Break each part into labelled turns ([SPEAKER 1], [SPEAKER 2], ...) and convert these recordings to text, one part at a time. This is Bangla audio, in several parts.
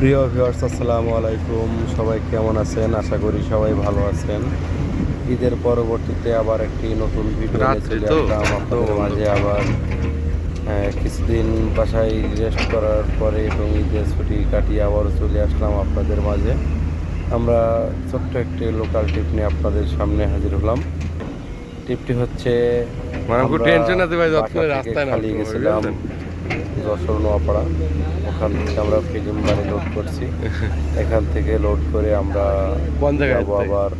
[SPEAKER 1] প্রিয় ভিউয়ার্স, আসসালামু আলাইকুম। সবাই কেমন আছেন? আশা করি সবাই ভালো আছেন। ঈদের পরবর্তীতে আবার একটি নতুন ভিডিও নিয়ে
[SPEAKER 2] রাত্রি
[SPEAKER 1] চলে
[SPEAKER 2] তো
[SPEAKER 1] আসলাম আপনাদের মাঝে। আবার কিছুদিন বাসায় রেস্ট করার পরে এবং ঈদের ছুটি কাটিয়ে আবারও চলে আসলাম আপনাদের মাঝে। আমরা ছোট্ট একটি লোকাল ট্রিপ নিয়ে আপনাদের সামনে হাজির হলাম। ট্রিপটি হচ্ছে,
[SPEAKER 2] মানে খুব
[SPEAKER 1] আমরা
[SPEAKER 2] টেনশন আছে ভাই,
[SPEAKER 1] বাসা
[SPEAKER 2] যতক্ষণ
[SPEAKER 1] থেকে
[SPEAKER 2] রাস্তায় না
[SPEAKER 1] খালি
[SPEAKER 2] উঠতে পারি,
[SPEAKER 1] গেছিলাম
[SPEAKER 2] বুঝলেন?
[SPEAKER 1] যশোর নোয়াপাড়া। ওখান থেকে আমরা ফিল্ম বাড়ি লোড করছি। এখান থেকে লোড করে আমরা
[SPEAKER 2] কোন জায়গায়
[SPEAKER 1] যাবো আবার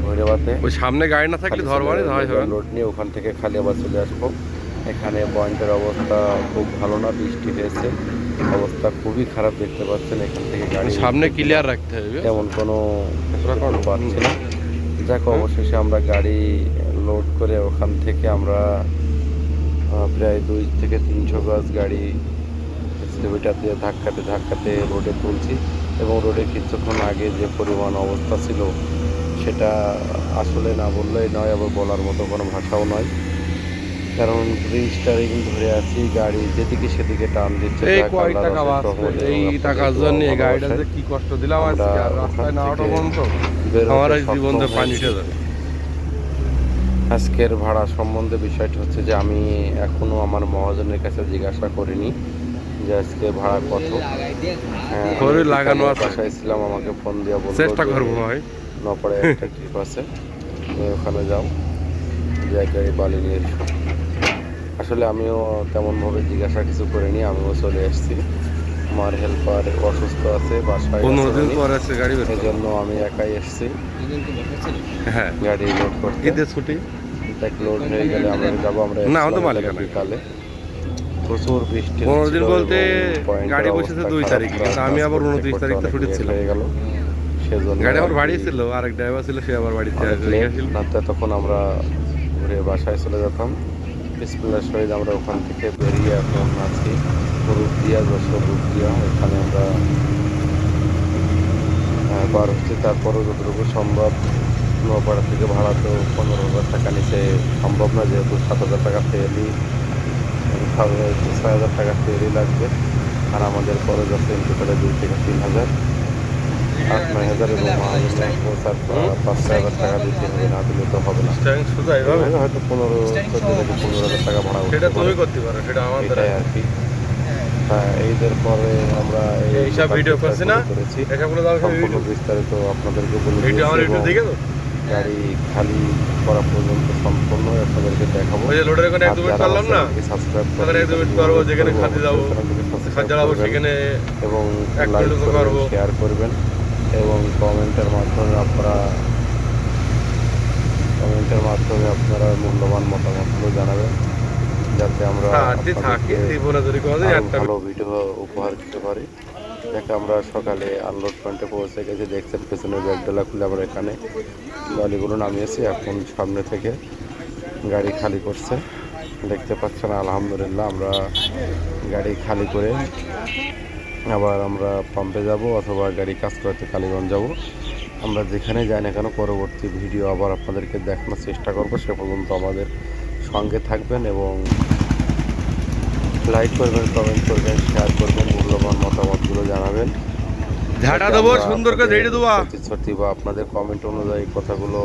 [SPEAKER 1] ভৈরবাতে।
[SPEAKER 2] ওই সামনে গাড়ি না থাকলে
[SPEAKER 1] খালি
[SPEAKER 2] ধরবানি হয় হবে না।
[SPEAKER 1] লোড নিয়ে ওখান থেকে খালি আবার চলে আসবো। এখানে পয়েন্টের অবস্থা খুব ভালো না, বৃষ্টি হয়েছে, অবস্থা খুবই খারাপ দেখতে পাচ্ছেন। এখান থেকে গাড়ি
[SPEAKER 2] সামনে ক্লিয়ার রাখতে হবে,
[SPEAKER 1] তেমন কোনো পাচ্ছি না। যাক,
[SPEAKER 2] হ্যাঁ?
[SPEAKER 1] অবশেষে আমরা গাড়ি লোড করে ওখান থেকে আমরা প্রায় 200 থেকে 300 গজ গাড়ি এক্সকাভেটর দিয়ে ধাক্কাতে ধাক্কাতে রোডে তুলছি। এবং রোডে কিছুক্ষণ আগে যে পরিমাণ অবস্থা ছিল সেটা আসলে না বললেই নয়, আবার বলার মতো কোনো ভাষাও নয়। কারণ স্টারিং ধরে আছি, গাড়ি যেদিকে সেদিকে টান দিচ্ছে।
[SPEAKER 2] এই কয় টাকা বাঁচবে এই টাকার জন্য এই গাড়িটা যে কি কষ্ট দিলাম আজকে, আর রাস্তায় না ওঠা পর্যন্ত আমার এই জীবনে পানি উঠে যাবে।
[SPEAKER 1] আজকের ভাড়া সম্বন্ধে বিষয়টি হচ্ছে যে আমি এখনো আমার মহাজনের কাছে জিজ্ঞাসা করিনি যে আজকে ভাড়া কত।
[SPEAKER 2] ঘরে লাগানো আছে,
[SPEAKER 1] বাসায় ছিলাম, আমাকে ফোন দিয়ে বললো
[SPEAKER 2] চেষ্টা করবো ভাই।
[SPEAKER 1] নপড়ে একটা ট্রিপ আছে, তুমি ওখানে যাও, জায়গায় বালি নিয়ে এসো। আসলে আমিও তেমনভাবে জিজ্ঞাসা কিছু করিনি, আমিও চলে এসেছি। আমার হেল্পার অসুস্থ আছে, বাসায়
[SPEAKER 2] 15 দিন পর আছে গাড়ি বের
[SPEAKER 1] এই জন্য আমি একাই এসেছি।
[SPEAKER 2] হ্যাঁ,
[SPEAKER 1] গাড়ি লোড করতে।
[SPEAKER 2] ঈদের ছুটি
[SPEAKER 1] দেখ, লোড হয়ে গেলে আমরা যাবো। আমরা
[SPEAKER 2] না, আমাদের মালিক
[SPEAKER 1] বিকালে প্রচুর বৃষ্টি
[SPEAKER 2] 15 দিন
[SPEAKER 1] হচ্ছিল
[SPEAKER 2] বলতে
[SPEAKER 1] এবং পয়েন্টের
[SPEAKER 2] গাড়ি বসেছে
[SPEAKER 1] অবস্থা
[SPEAKER 2] 2
[SPEAKER 1] খারাপ,
[SPEAKER 2] তারিখে, কিন্তু আমি আবার 29 তারিখে ছুটি ছিল।
[SPEAKER 1] হয়ে গেল, সেজন্য
[SPEAKER 2] গাড়ি আমার বাড়ি ছিল, আরেক ড্রাইভার ছিল, সে আবার বাড়িতে গেছিল।
[SPEAKER 1] তখন আমরা ঘুরে বাসায় চলে যেতাম। বিসমিল্লাহির সহিত আমরা ওখান থেকে বেরিয়ে এখন আছি রূপদিয়া, যশোর রূপদিয়া। এখানে আমরা বার হচ্ছি। তারপরও যতটুকু সম্ভব নোয়াপাড়া থেকে ভাড়া তো 15,000 টাকা নিচে সম্ভব না, যেহেতু 7,000 টাকা তেলই 6,000 টাকা তেলই লাগবে। আর আমাদের খরচ আছে টোটালে 2 থেকে 3,000, 8-9,000 এবং মহাজনে পৌঁছার 5-6,000 টাকা দিতে হবে, না দিলে তো হবে না। হয়তো 14 থেকে 15,000 টাকা ভাড়া
[SPEAKER 2] সেটা তুমি করতে পারো, সেটা আমাদের
[SPEAKER 1] এটাই আর কি। ঈদের পরে আমরা
[SPEAKER 2] এইসব ভিডিও করছি না,
[SPEAKER 1] করেছি,
[SPEAKER 2] এসবগুলো দাও সব
[SPEAKER 1] সম্পূর্ণ
[SPEAKER 2] ভিডিও
[SPEAKER 1] বিস্তারিত আপনাদেরকে বলে
[SPEAKER 2] ভিডিও আমার
[SPEAKER 1] দিয়েছি
[SPEAKER 2] একটু
[SPEAKER 1] এবং
[SPEAKER 2] দেখে তো
[SPEAKER 1] গাড়ি খালি করা পর্যন্ত সম্পূর্ণ আপনাদেরকে দেখাবো।
[SPEAKER 2] ওই যে লোডের ওখানে এক দুমিনিট করলাম না,
[SPEAKER 1] সাবস্ক্রাইব
[SPEAKER 2] ওখানে 1-2 মিনিট করবো, যেখানে খাতে যাবো খাতে যাবো সেখানে
[SPEAKER 1] এবং
[SPEAKER 2] 1
[SPEAKER 1] লাইক
[SPEAKER 2] মিনিট
[SPEAKER 1] করবেন,
[SPEAKER 2] করবো।
[SPEAKER 1] শেয়ার করবেন এবং কমেন্টের মাধ্যমে আপনারা মূল্যবান মতামতগুলো জানাবেন, যাতে আমরা ভালো ভিডিও উপহার দিতে পারি। দেখে আমরা সকালে আনলোড পয়েন্টে পৌঁছে গেছি। দেখছেন পেছনে ব্যাগডালা খুলে আমরা এখানে বালিগুলো নামিয়েছি। এখন সামনে থেকে গাড়ি খালি করছে, দেখতে পাচ্ছেন। আলহামদুলিল্লাহ, আমরা গাড়ি খালি করে আবার আমরা পাম্পে যাব অথবা গাড়ি কাজ করতে কালীগঞ্জ যাব। আমরা যেখানে যাই না কেন পরবর্তী ভিডিও আবার আপনাদেরকে দেখানোর চেষ্টা করব। সে পর্যন্ত আমাদের সঙ্গে থাকবেন এবং লাইক করবেন, কমেন্ট করবেন, শেয়ার করবেন, মূল্যবান মতামতগুলো জানাবেন।
[SPEAKER 2] ঝাঁটা দেবো, সুন্দর করে ঝেড়ে দেবো।
[SPEAKER 1] সত্যি বা আপনাদের কমেন্ট অনুযায়ী কথাগুলো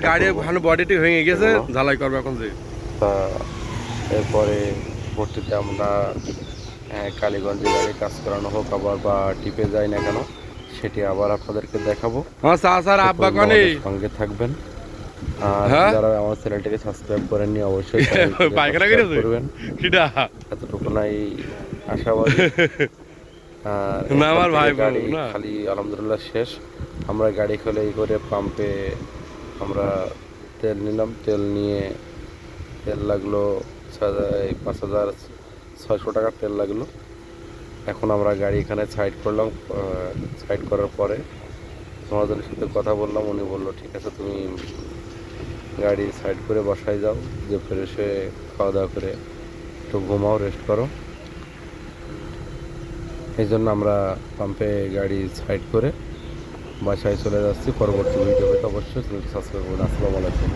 [SPEAKER 2] গাড়ি ভালো বডিটি ভেঙে গেছে, ঝালাই করবে এখন যে।
[SPEAKER 1] তা এরপরে ভর্তিতে আমরা কালীগঞ্জে গাড়ি কাজ করানো হোক আবার বা টিপে যাই না কেন, সেটি আবার আপনাদেরকে দেখাবো।
[SPEAKER 2] আব্বা কনে
[SPEAKER 1] সঙ্গে থাকবেন। আর যারা আমার চ্যানেলটিকে সাবস্ক্রাইব করেননি অবশ্যই করবেন। এতটুকু নাই আশাবাদী।
[SPEAKER 2] না আমার ভাই
[SPEAKER 1] গাড়ি খালি আলহামদুলিল্লাহ শেষ। আমরা গাড়ি খুলে করে পাম্পে আমরা তেল নিলাম। তেল নিয়ে তেল লাগলো 5,600 টাকা তেল লাগলো। এখন আমরা গাড়ি এখানে সাইড করলাম। সাইড করার পরে মহাজনের সাথে কথা বললাম, উনি বললো ঠিক আছে, তুমি গাড়ি সাইড করে বাসায় যাও, যে ফ্রেশ হয়ে খাওয়া দাওয়া করে একটু ঘুমাও, রেস্ট করো। এই জন্য আমরা পাম্পে গাড়ি সাইড করে বাসায় চলে যাচ্ছি। পরবর্তী ভিডিওতে অবশ্যই সাবস্ক্রাইব করুন। আসসালামু আলাইকুম।